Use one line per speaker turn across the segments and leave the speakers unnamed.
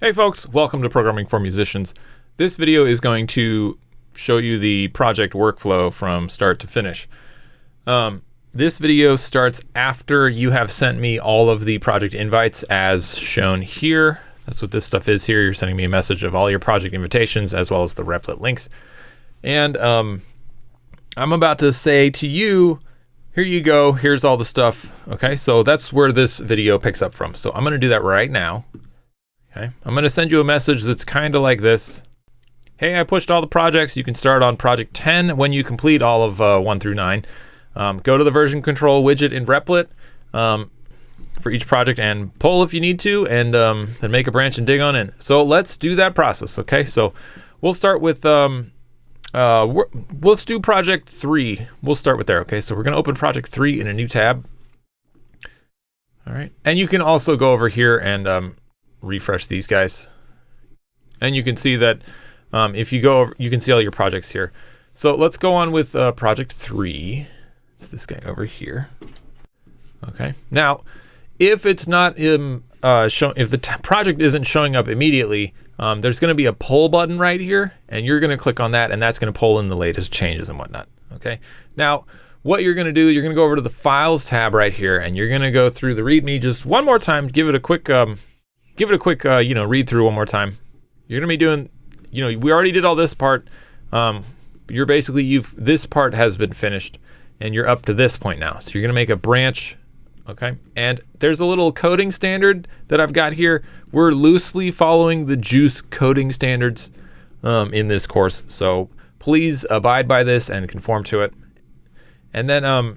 Hey folks, welcome to Programming for Musicians. This video is going to show you the project workflow from start to finish. This video starts after you have sent me all of the project invites as shown here. That's what this stuff is here. You're sending me a message of all your project invitations as well as the Replit links. And I'm about to say to you, here you go, here's all the stuff. Okay, so that's where this video picks up from. So I'm gonna do that right now. Okay, I'm going to send you a message that's kind of like this. Hey, I pushed all the projects. You can start on project 10 when you complete all of 1 through 9. Go to the version control widget in Replit for each project and pull if you need to, and then make a branch and dig on in. So let's do that process. Okay, so we'll start with, let's do project 3. We'll start with there. Okay, so we're going to open project 3 in a new tab. All right, and you can also go over here and refresh these guys, and you can see that if you go over, you can see all your projects here. So let's go on with project 3. It's this guy over here. Okay, now if it's not if the project isn't showing up immediately, there's going to be a pull button right here, and you're going to click on that, and that's going to pull in the latest changes and whatnot. Okay, now what you're going to do, you're going to go over to the files tab right here, and you're going to go through the README just one more time. Give it a quick read through one more time. You're gonna be doing, we already did all this part. You're basically, this part has been finished and you're up to this point now. So you're gonna make a branch, okay? And there's a little coding standard that I've got here. We're loosely following the JUICE coding standards in this course. So please abide by this and conform to it. And then,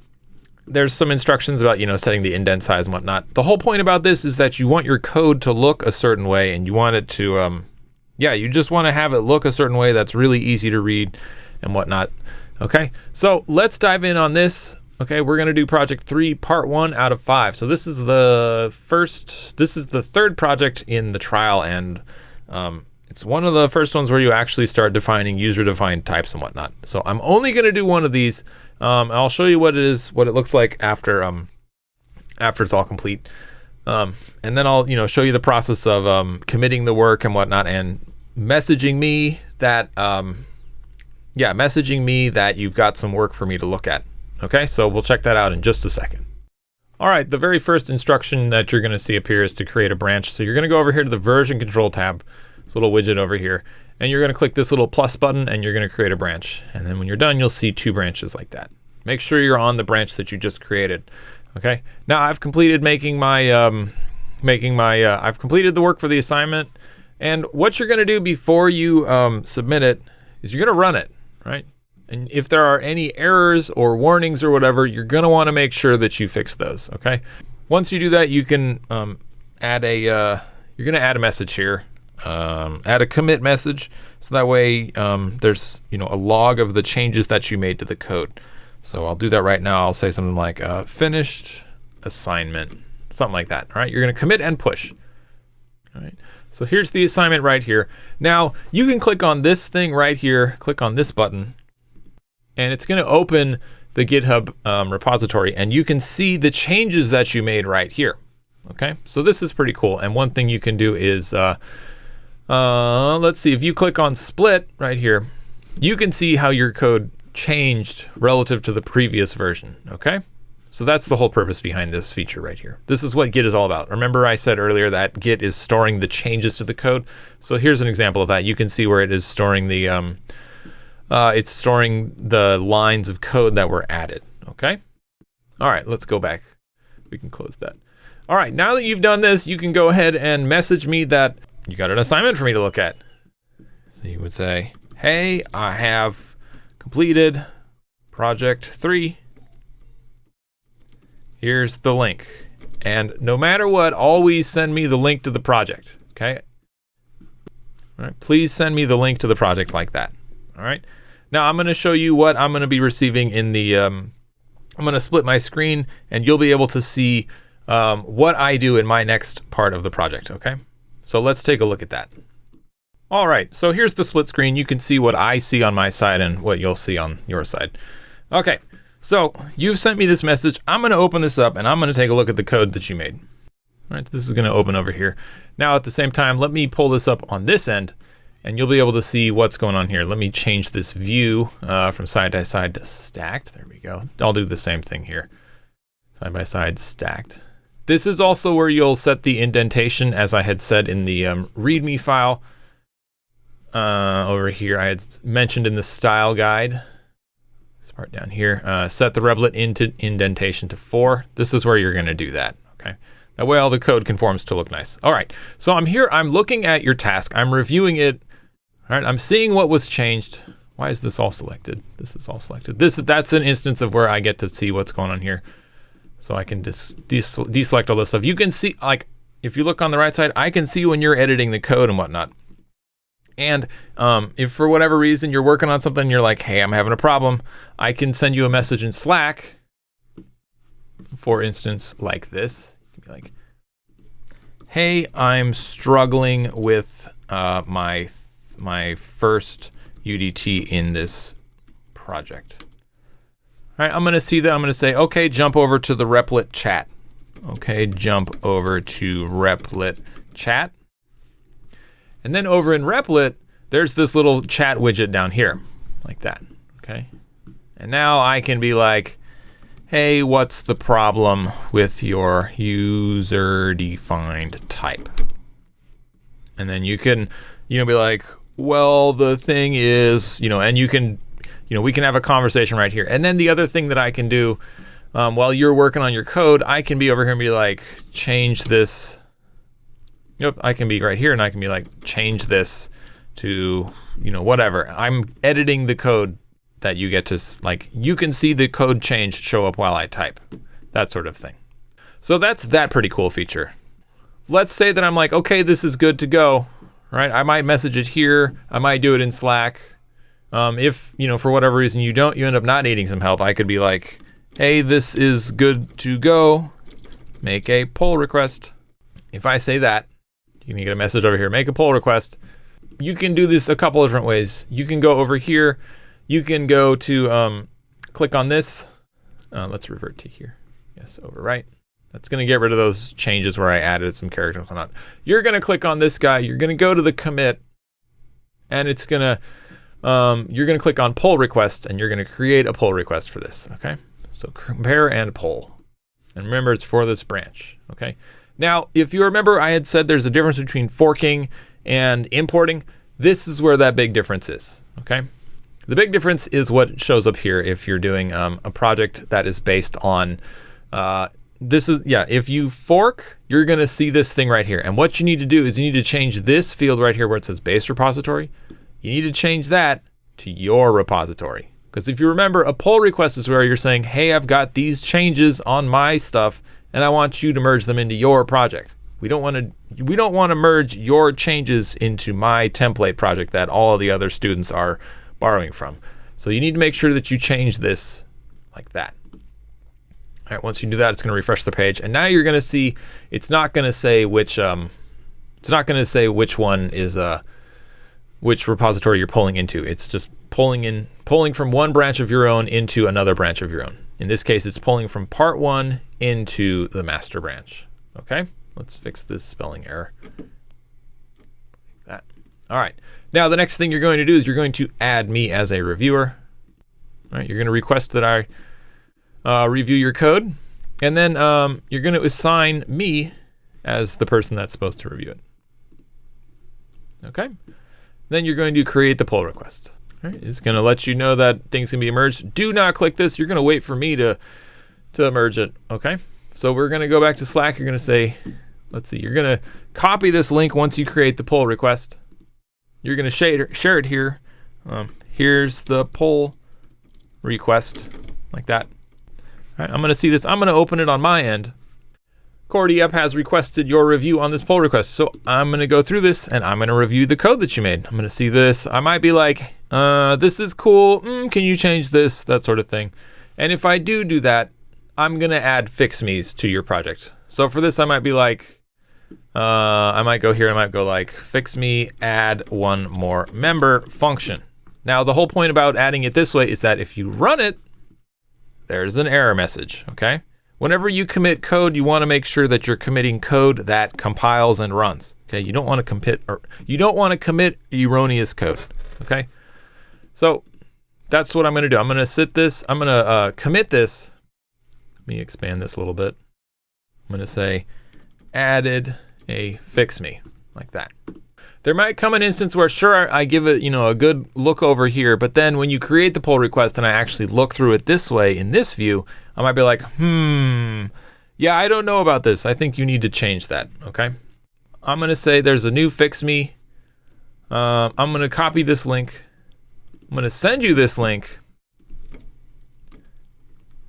there's some instructions about, setting the indent size and whatnot. The whole point about this is that you want your code to look a certain way, and you want it to, you just want to have it look a certain way that's really easy to read and whatnot. Okay, so let's dive in on this. Okay, we're going to do project 3, part 1 out of 5. So this is the third project in the trial, and it's one of the first ones where you actually start defining user-defined types and whatnot. So I'm only going to do one of these. I'll show you what it looks like after it's all complete, and then I'll show you the process of committing the work and whatnot, and messaging me that you've got some work for me to look at. Okay, so we'll check that out in just a second. All right, the very first instruction that you're going to see appear is to create a branch. So you're going to go over here to the version control tab, this little widget over here. And you're going to click this little plus button, and you're going to create a branch. And then when you're done, you'll see 2 branches like that. Make sure you're on the branch that you just created. Okay. Now I've completed I've completed the work for the assignment. And what you're going to do before you submit it is you're going to run it, right? And if there are any errors or warnings or whatever, you're going to want to make sure that you fix those. Okay. Once you do that, you can add a message here. Add a commit message, so that way there's a log of the changes that you made to the code. So I'll do that right now. I'll say something like finished assignment, something like that. All right, you're going to commit and push. All right, so here's the assignment right here. Now you can click on this thing right here, click on this button, and it's going to open the GitHub repository, and you can see the changes that you made right here. Okay, so this is pretty cool. And one thing you can do is let's see, if you click on split right here, you can see how your code changed relative to the previous version. Okay, so that's the whole purpose behind this feature right here. This is what Git is all about. Remember I said earlier that Git is storing the changes to the code. So here's an example of that. You can see where it is storing the it's storing the lines of code that were added. Okay, all right, let's go back. We can close that. All right, now that you've done this, you can go ahead and message me that you got an assignment for me to look at. So you would say, hey, I have completed project 3. Here's the link. And no matter what, always send me the link to the project, okay? All right, please send me the link to the project like that, all right? Now I'm gonna show you what I'm gonna be receiving in the, I'm gonna split my screen, and you'll be able to see what I do in my next part of the project, okay? So let's take a look at that. All right, so here's the split screen. You can see what I see on my side and what you'll see on your side. Okay, so you've sent me this message. I'm gonna open this up and I'm gonna take a look at the code that you made. All right, this is going to open over here. Now at the same time, let me pull this up on this end, and you'll be able to see what's going on here. Let me change this view from side by side to stacked. There we go. I'll do the same thing here. Side by side stacked. This is also where you'll set the indentation, as I had said in the README file. Over here, I had mentioned in the style guide, this part down here, set the Replit into indentation to 4. This is where you're going to do that. Okay. That way all the code conforms to look nice. All right, so I'm here, I'm looking at your task, I'm reviewing it. All right, I'm seeing what was changed. Why is this all selected? This is all selected. That's an instance of where I get to see what's going on here. So I can deselect all this stuff. You can see, like, if you look on the right side, I can see when you're editing the code and whatnot. And if for whatever reason you're working on something, you're like, hey, I'm having a problem, I can send you a message in Slack, for instance, like this. Like, hey, I'm struggling with my first UDT in this project. All right, I'm going to see that. I'm going to say, okay, jump over to the Replit chat. Okay, jump over to Replit chat. And then over in Replit, there's this little chat widget down here, like that. Okay. And now I can be like, hey, what's the problem with your user-defined type? And then you can, be like, well, the thing is, and you can, we can have a conversation right here. And then the other thing that I can do while you're working on your code, I can be over here and be like, change this. Yep, I can be right here and I can be like, change this to, whatever. I'm editing the code that you get to, like, you can see the code change show up while I type, that sort of thing. So that's that pretty cool feature. Let's say that I'm like, okay, this is good to go, right? I might message it here. I might do it in Slack. If, for whatever reason you end up not needing some help, I could be like, hey, this is good to go. Make a pull request. If I say that, you can get a message over here, make a pull request. You can do this a couple of different ways. You can go over here. You can go to click on this. Let's revert to here. Yes, overwrite. That's going to get rid of those changes where I added some characters and whatnot. You're going to click on this guy. You're going to go to the commit, and it's going to you're going to click on pull request, and you're going to create a pull request for this. Okay. So compare and pull, and remember it's for this branch. Okay. Now, if you remember, I had said there's a difference between forking and importing. This is where that big difference is. Okay. The big difference is what shows up here if you're doing a project that is based on, if you fork, you're gonna see this thing right here. And what you need to do is you need to change this field right here where it says base repository. You need to change that to your repository. Because if you remember, a pull request is where you're saying, hey, I've got these changes on my stuff and I want you to merge them into your project. We don't want to merge your changes into my template project that all of the other students are borrowing from. So you need to make sure that you change this like that. All right, once you do that, it's going to refresh the page, and now you're going to see it's not going to say which one is which repository you're pulling into. It's just pulling from one branch of your own into another branch of your own. In this case, it's pulling from part 1 into the master branch. Okay, let's fix this spelling error. Like that. All right. Now, the next thing you're going to do is you're going to add me as a reviewer. All right, you're going to request that I review your code, and then you're going to assign me as the person that's supposed to review it. Okay. Then you're going to create the pull request. All right, it's going to let you know that things can be merged. Do not click this. You're going to wait for me to merge it. Okay. So we're going to go back to Slack. You're going to say, let's see, you're going to copy this link once you create the pull request. You're going to share it here. Here's the pull request, like that. All right, I'm going to see this. I'm going to open it on my end. CoreDF has requested your review on this pull request. So I'm going to go through this and I'm going to review the code that you made. I'm going to see this. I might be like, this is cool. Can you change this? That sort of thing. And if I do that, I'm going to add fix me's to your project. So for this, I might be like, I might go here. I might go like fix me, add one more member function. Now, the whole point about adding it this way is that if you run it, there's an error message. Okay. Whenever you commit code, you want to make sure that you're committing code that compiles and runs. Okay, you don't want to commit erroneous code. Okay, so that's what I'm going to do. I'm going to commit this. Let me expand this a little bit. I'm going to say added a fix me, like that. There might come an instance where, sure, I give it, a good look over here, but then when you create the pull request and I actually look through it this way in this view, I might be like, yeah, I don't know about this. I think you need to change that, okay? I'm gonna say there's a new fix me. I'm gonna copy this link. I'm gonna send you this link.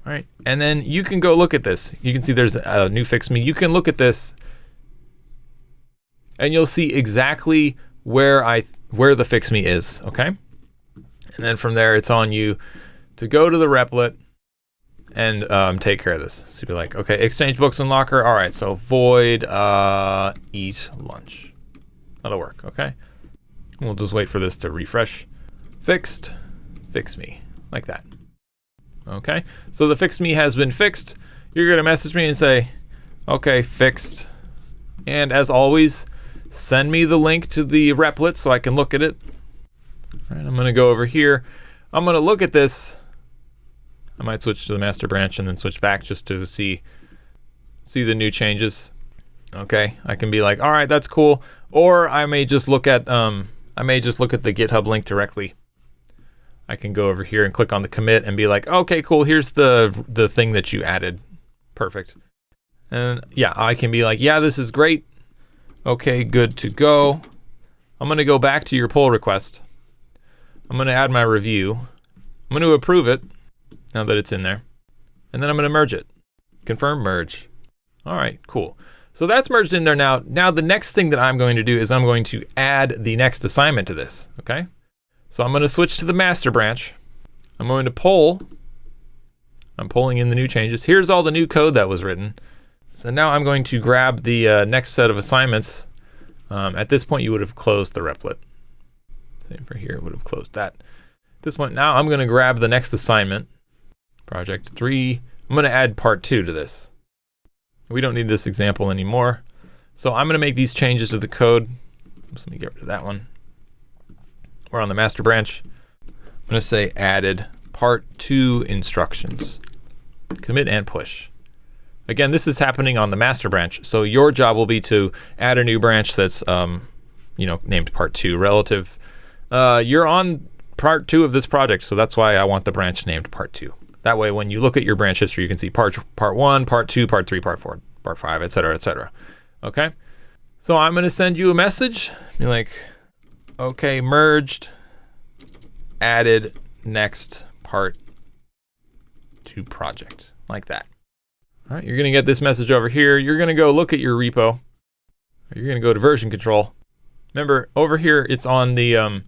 All right, and then you can go look at this. You can see there's a new fix me. You can look at this and you'll see exactly where the fix me is, okay? And then from there, it's on you to go to the replit and take care of this. So you'll be like, okay, exchange books and locker. All right, so void eat lunch. That'll work, okay? We'll just wait for this to refresh. Fixed, fix me, like that. Okay, so the fix me has been fixed. You're gonna message me and say, okay, fixed. And as always, send me the link to the replit so I can look at it. All right, I'm gonna go over here. I'm gonna look at this. I might switch to the master branch and then switch back just to see the new changes. Okay, I can be like, all right, that's cool. Or I may just look at the GitHub link directly. I can go over here and click on the commit and be like, okay, cool, here's the thing that you added. Perfect. And yeah, I can be like, yeah, this is great. Okay, good to go. I'm gonna go back to your pull request. I'm gonna add my review. I'm gonna approve it now that it's in there. And then I'm gonna merge it. Confirm merge. All right, cool. So that's merged in there now. Now the next thing that I'm going to do is I'm going to add the next assignment to this, okay? So I'm gonna switch to the master branch. I'm going to pull. I'm pulling in the new changes. Here's all the new code that was written. So now I'm going to grab the next set of assignments. At this point, you would have closed the replit. Same for here, would have closed that. At this point, now I'm going to grab the next assignment, project 3. I'm going to add part 2 to this. We don't need this example anymore. So I'm going to make these changes to the code. Oops, let me get rid of that one. We're on the master branch. I'm going to say added part 2 instructions. Commit and push. Again, this is happening on the master branch, so your job will be to add a new branch that's, named part 2 relative. You're on part 2 of this project, so that's why I want the branch named part 2. That way, when you look at your branch history, you can see part 1, part 2, part 3, part 4, part 5, etc., etc. Okay? So I'm going to send you a message. Be like, okay, merged, added, next part to project, like that. All right, you're going to get this message over here. You're going to go look at your repo. You're going to go to version control. Remember, over here, it's on the,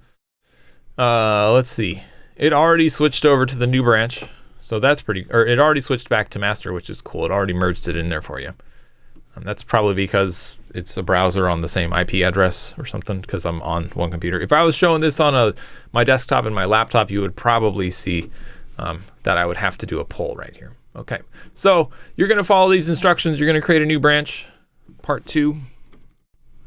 let's see. It already switched over to the new branch. So that's it already switched back to master, which is cool. It already merged it in there for you. That's probably because it's a browser on the same IP address or something, because I'm on one computer. If I was showing this on my desktop and my laptop, you would probably see that I would have to do a pull right here. Okay, so you're going to follow these instructions. You're going to create a new branch, part 2,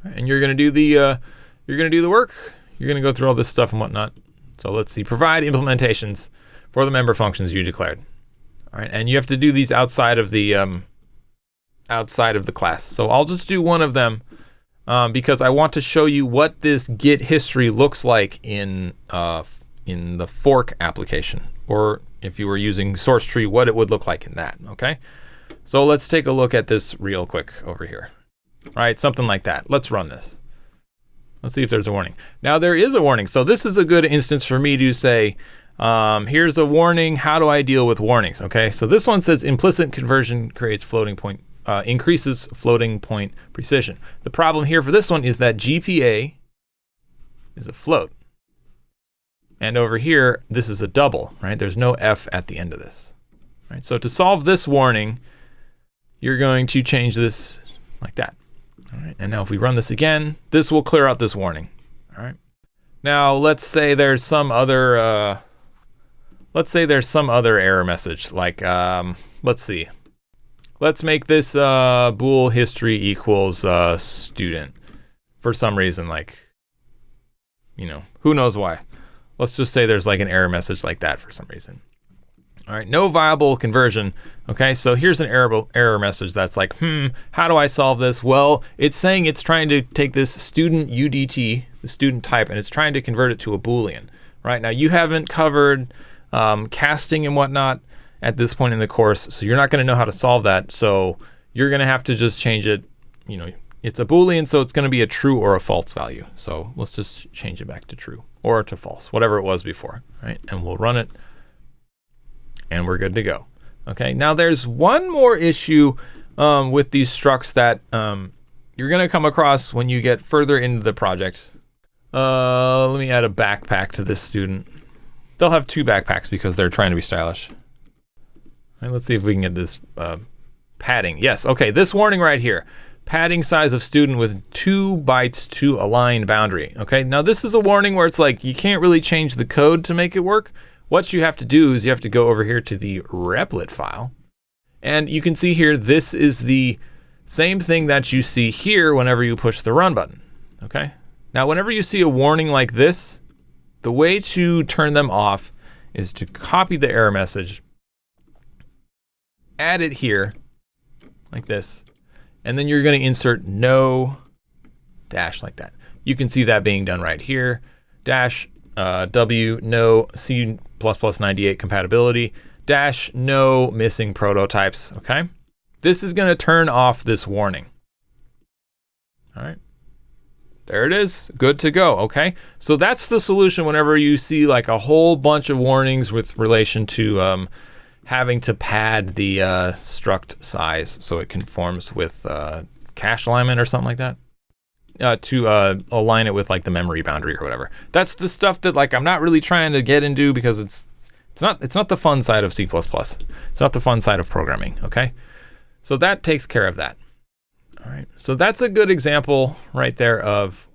and you're going to do the work. You're going to go through all this stuff and whatnot. So let's see, provide implementations for the member functions you declared. All right, and you have to do these outside of the class. So I'll just do one of them because I want to show you what this Git history looks like in the fork application, or if you were using source tree, what it would look like in that, okay? So let's take a look at this real quick over here. All right, something like that. Let's run this. Let's see if there's a warning. Now there is a warning. So this is a good instance for me to say, here's a warning. How do I deal with warnings? Okay, so this one says implicit conversion creates increases floating point precision. The problem here for this one is that GPA is a float. And over here, this is a double, right? There's no F at the end of this, right? So to solve this warning, you're going to change this like that. All right, and now if we run this again, this will clear out this warning. All right. Now let's say there's some other error message, like let's see. let's make this bool history equals student for some reason, like, you know, who knows why. Let's just say there's like an error message like that for some reason. All right, no viable conversion. Okay, so here's an error message that's like, how do I solve this? Well, it's saying it's trying to take this student UDT, the student type, and it's trying to convert it to a Boolean. Right, now you haven't covered casting and whatnot at this point in the course, so you're not going to know how to solve that. So you're going to have to just change it. You know, it's a Boolean, so it's going to be a true or a false value. So let's just change it back to true or to false, whatever it was before, right? And we'll run it. And we're good to go. Okay, now there's one more issue with these structs that you're gonna come across when you get further into the project. Let me add a backpack to this student. They'll have 2 backpacks because they're trying to be stylish. All right, let's see if we can get this padding. Yes, okay, this warning right here. Padding size of student with 2 bytes to align boundary. Okay, now this is a warning where it's like you can't really change the code to make it work. What you have to do is you have to go over here to the replit file. And you can see here, this is the same thing that you see here whenever you push the run button, okay? Now, whenever you see a warning like this, the way to turn them off is to copy the error message, add it here, like this, and then you're gonna insert no dash like that. You can see that being done right here, dash W, no C++98 compatibility, dash no missing prototypes, okay? This is gonna turn off this warning. All right, there it is, good to go, okay? So that's the solution whenever you see like a whole bunch of warnings with relation to having to pad the struct size so it conforms with cache alignment or something like that. To align it with like the memory boundary or whatever. That's the stuff that like I'm not really trying to get into because it's not the fun side of C++. It's not the fun side of programming, okay? So that takes care of that. All right, so that's a good example right there of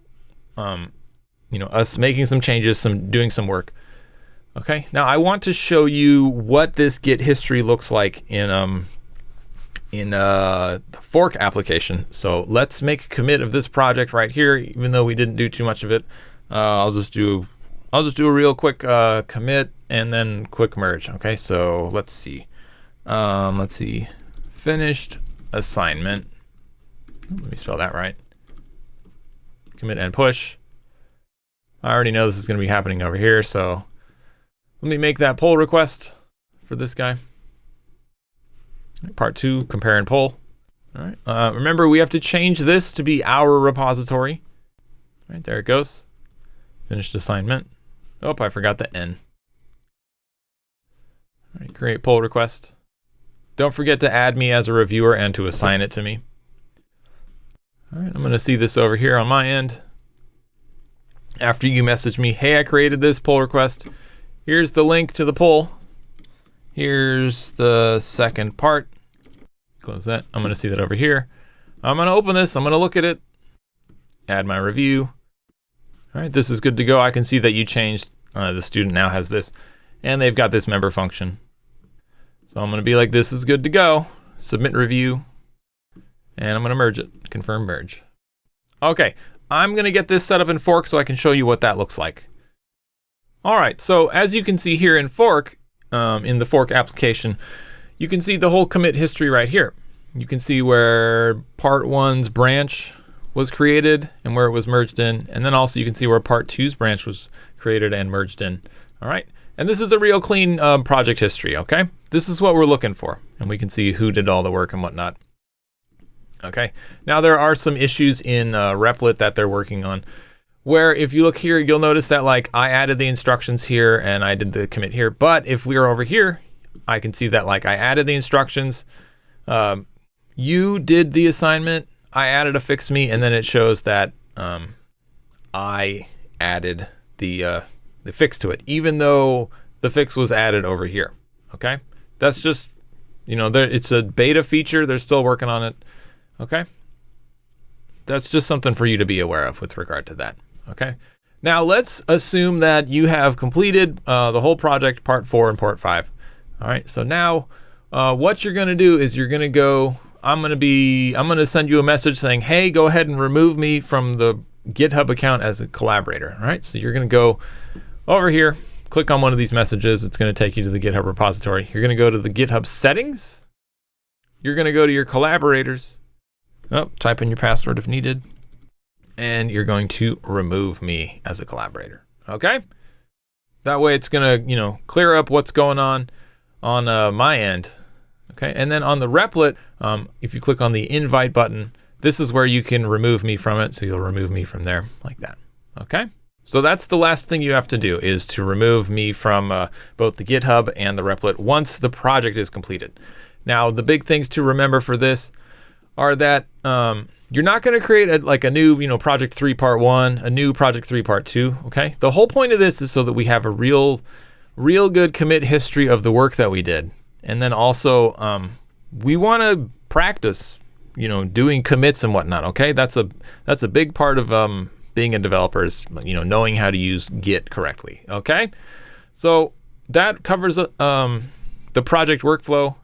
you know, us making some changes, doing some work. Okay, now I want to show you what this Git history looks like in the fork application. So let's make a commit of this project right here, even though we didn't do too much of it. I'll just do a real quick commit and then quick merge. Okay, so let's see. Finished assignment. Let me spell that right. Commit and push. I already know this is going to be happening over here, so let me make that pull request for this guy. Part 2, compare and pull. All right. Remember, we have to change this to be our repository. All right, there it goes. Finished assignment. Oh, I forgot the N. All right, create pull request. Don't forget to add me as a reviewer and to assign it to me. All right, I'm going to see this over here on my end. After you message me, hey, I created this pull request. Here's the link to the pull. Here's the second part. Close that. I'm going to see that over here. I'm going to open this. I'm going to look at it. Add my review. All right, this is good to go. I can see that you changed. The student now has this. And they've got this member function. So I'm going to be like, this is good to go. Submit review. And I'm going to merge it. Confirm merge. Okay, I'm going to get this set up in Fork so I can show you what that looks like. All right, so as you can see here in Fork, in the Fork application, you can see the whole commit history right here. You can see where part 1's branch was created and where it was merged in. And then also you can see where part 2's branch was created and merged in. All right, and this is a real clean project history, okay? This is what we're looking for. And we can see who did all the work and whatnot. Okay, now there are some issues in Replit that they're working on, where if you look here, you'll notice that like I added the instructions here and I did the commit here. But if we are over here, I can see that like I added the instructions, you did the assignment, I added a fix me, and then it shows that I added the fix to it, even though the fix was added over here. Okay, that's just, you know, it's a beta feature. They're still working on it. Okay, that's just something for you to be aware of with regard to that. Okay, now let's assume that you have completed the whole project, part 4 and part 5. All right, so now what you're gonna do is you're gonna go, I'm gonna send you a message saying, hey, go ahead and remove me from the GitHub account as a collaborator. All right, so you're gonna go over here, click on one of these messages. It's gonna take you to the GitHub repository. You're gonna go to the GitHub settings. You're gonna go to your collaborators. Type in your password if needed. And you're going to remove me as a collaborator, okay? That way it's gonna, clear up what's going on my end, okay? And then on the replit, if you click on the invite button, this is where you can remove me from it, so you'll remove me from there like that, okay? So that's the last thing you have to do, is to remove me from both the GitHub and the replit once the project is completed. Now, the big things to remember for this are that you're not going to create a new, project 3 part 1, a new project 3 part 2, okay? The whole point of this is so that we have a real good commit history of the work that we did. And then also, we want to practice, doing commits and whatnot, okay? That's a big part of being a developer is, knowing how to use Git correctly, okay? So that covers the project workflow.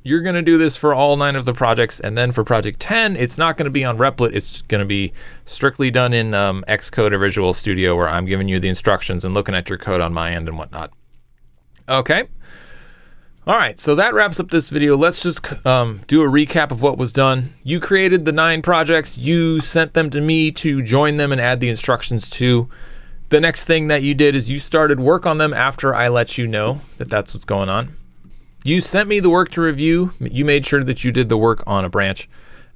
You're gonna do this for all 9 of the projects, and then for project 10, it's not gonna be on Replit. It's gonna be strictly done in Xcode or Visual Studio, where I'm giving you the instructions and looking at your code on my end and whatnot. Okay. All right, so that wraps up this video. Let's just do a recap of what was done. You created the 9 projects. You sent them to me to join them and add the instructions to. The next thing that you did is you started work on them after I let you know that that's what's going on. You sent me the work to review. You made sure that you did the work on a branch.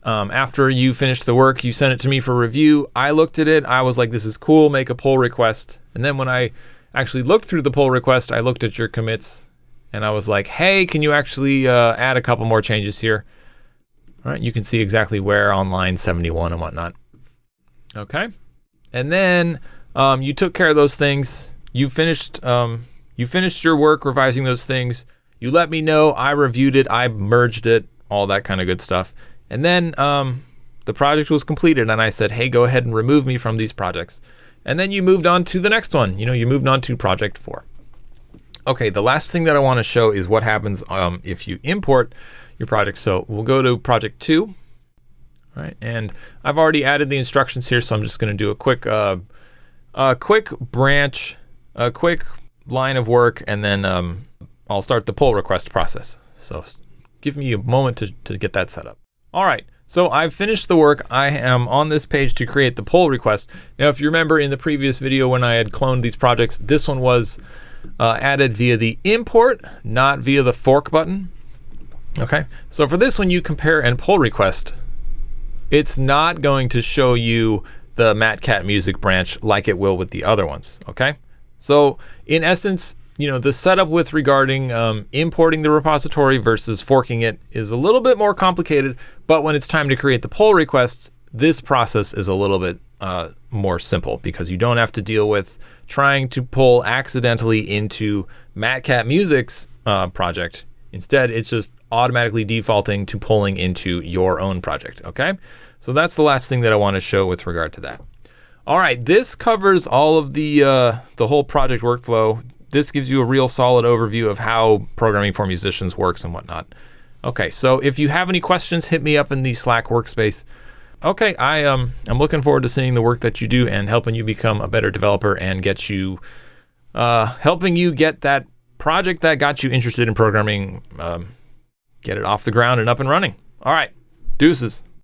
After you finished the work, you sent it to me for review. I looked at it. I was like, this is cool. Make a pull request. And then when I actually looked through the pull request, I looked at your commits. And I was like, hey, can you actually add a couple more changes here? All right, you can see exactly where on line 71 and whatnot. Okay, and then you took care of those things. You finished your work revising those things. You let me know. I reviewed it. I merged it. All that kind of good stuff. And then the project was completed, and I said, hey, go ahead and remove me from these projects. And then you moved on to the next one. You moved on to project 4. Okay, the last thing that I want to show is what happens if you import your project. So we'll go to project 2, right? And I've already added the instructions here, so I'm just going to do a quick branch, a quick line of work, and then I'll start the pull request process. So give me a moment to get that set up. All right, so I've finished the work. I am on this page to create the pull request. Now, if you remember in the previous video when I had cloned these projects, this one was added via the import, not via the fork button. Okay, so for this one, you compare and pull request. It's not going to show you the Matcat music branch like it will with the other ones. Okay, so in essence, the setup with regarding importing the repository versus forking it is a little bit more complicated, but when it's time to create the pull requests, this process is a little bit more simple because you don't have to deal with trying to pull accidentally into Matcat Music's project. Instead, it's just automatically defaulting to pulling into your own project, okay? So that's the last thing that I want to show with regard to that. All right, this covers all of the whole project workflow. This gives you a real solid overview of how programming for musicians works and whatnot. Okay, so if you have any questions, hit me up in the Slack workspace. Okay, I'm looking forward to seeing the work that you do and helping you become a better developer and helping you get that project that got you interested in programming, get it off the ground and up and running. All right, deuces.